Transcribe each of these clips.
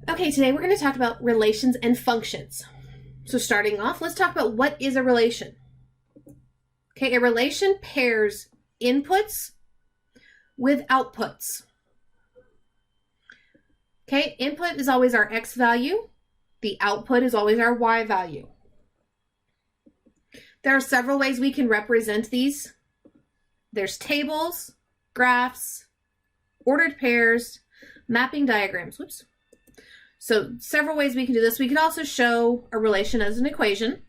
Okay, today we're going to talk about relations and functions. So starting off, let's talk about what is a relation. Okay, a relation pairs inputs with outputs. Okay, input is always our x value. The output is always our y value. There are several ways we can represent these. There's tables, graphs, ordered pairs, mapping diagrams. Whoops. So several ways we can do this. We could also show a relation as an equation.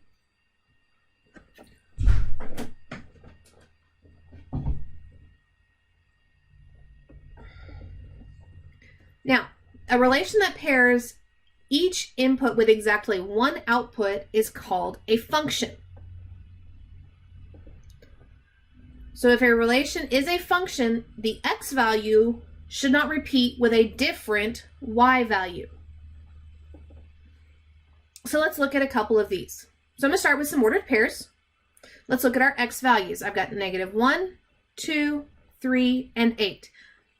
Now, a relation that pairs each input with exactly one output is called a function. So if a relation is a function, the x value should not repeat with a different y value. So let's look at a couple of these. So I'm going to start with some ordered pairs. Let's look at our x values. I've got -1, 2, 3, and 8.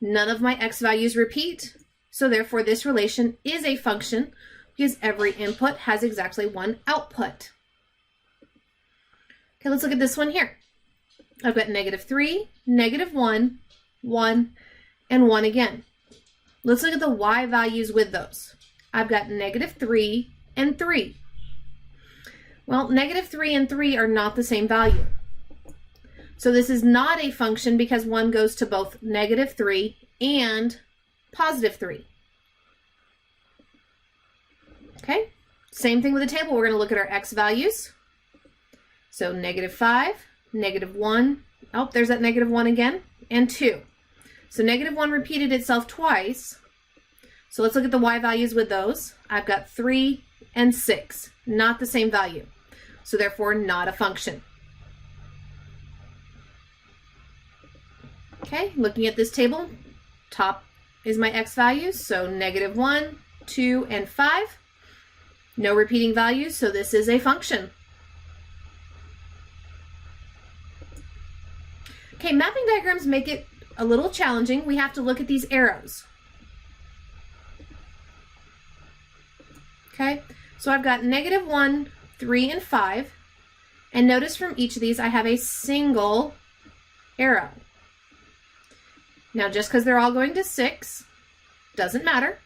None of my x values repeat, so therefore this relation is a function because every input has exactly one output. Okay, let's look at this one here. I've got -3, -1, 1, and 1 again. Let's look at the y values with those. I've got -3 and 3. Well, -3 and 3 are not the same value. So this is not a function because one goes to both -3 and +3. Okay, same thing with the table. We're going to look at our x values. So -5, -1, oh, there's that -1 again, and 2. So -1 repeated itself twice. So let's look at the y values with those. I've got 3 and 6, not the same value. So therefore not a function. Okay, looking at this table, top is my x values, so -1, 2, and 5. No repeating values, so this is a function. Okay, mapping diagrams make it a little challenging. We have to look at these arrows. Okay, so I've got -1, 3, and 5. And notice from each of these I have a single arrow. Now just because they're all going to 6 doesn't matter.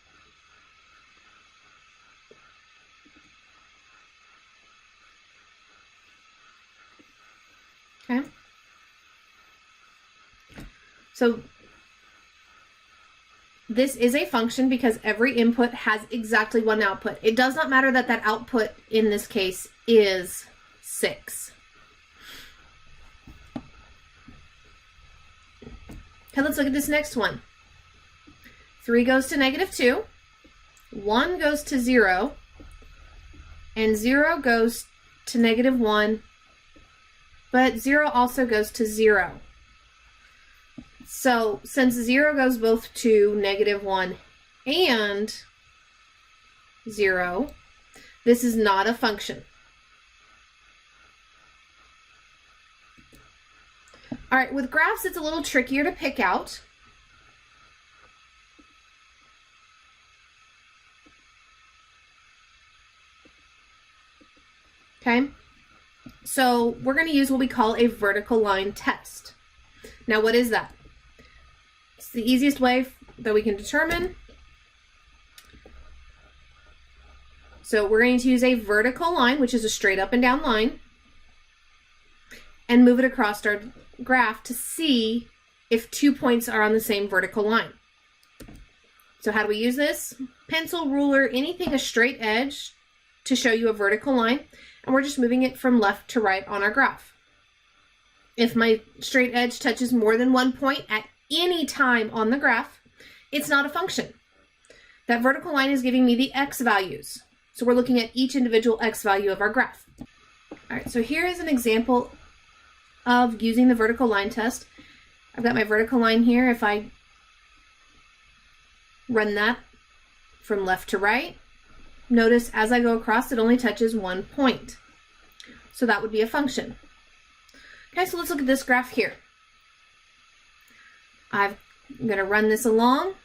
Okay. So this is a function because every input has exactly one output. It does not matter that that output in this case is 6. Okay, let's look at this next one. 3 goes to -2, 1 goes to 0, and 0 goes to -1, but 0 also goes to 0. So since 0 goes both to -1 and 0, this is not a function. All right, with graphs, it's a little trickier to pick out. Okay, so we're going to use what we call a vertical line test. Now, what is that? It's the easiest way that we can determine. So we're going to use a vertical line, which is a straight up and down line, and move it across our graph to see if 2 points are on the same vertical line. So how do we use this? Pencil, ruler, anything a straight edge to show you a vertical line, and we're just moving it from left to right on our graph. If my straight edge touches more than 1 point at any time on the graph, it's not a function. That vertical line is giving me the x values. So we're looking at each individual x value of our graph. All right, so here is an example of using the vertical line test. I've got my vertical line here. If I run that from left to right, notice as I go across, it only touches 1 point. So that would be a function. Okay, so let's look at this graph here. I'm going to run this along.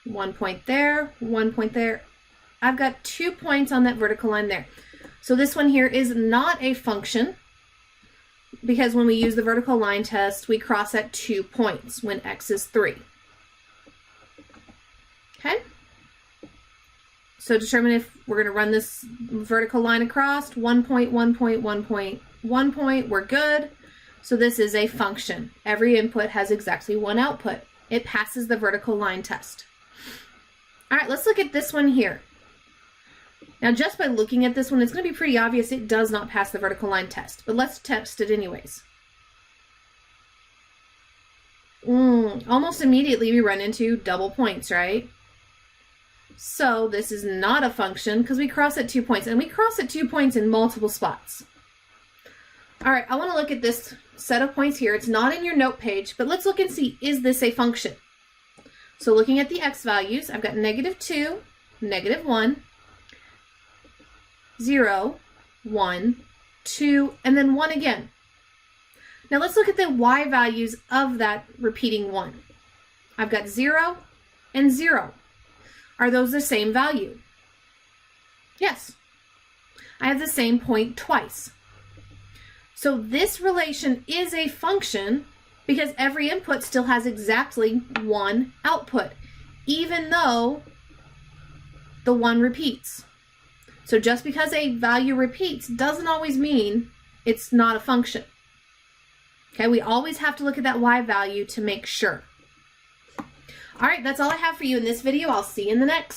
1 point there, 1 point there. I've got 2 points on that vertical line there. So this one here is not a function because when we use the vertical line test, we cross at 2 points when x is 3. Okay? So determine if we're going to run this vertical line across, 1 point, 1 point, 1 point, 1 point, we're good. So this is a function. Every input has exactly one output. It passes the vertical line test. All right, let's look at this one here. Now, just by looking at this one, it's going to be pretty obvious it does not pass the vertical line test, but let's test it anyways. Almost immediately we run into double points, right? So this is not a function because we cross at 2 points, and we cross at 2 points in multiple spots. All right, I want to look at this set of points here. It's not in your note page, but let's look and see, is this a function? So looking at the x values, I've got -2, -1, 0, 1, 2, and then 1 again. Now let's look at the y values of that repeating 1. I've got 0 and 0. Are those the same value? Yes. I have the same point twice. So this relation is a function because every input still has exactly one output, even though the 1 repeats. So just because a value repeats doesn't always mean it's not a function. Okay, we always have to look at that y value to make sure. All right, that's all I have for you in this video. I'll see you in the next.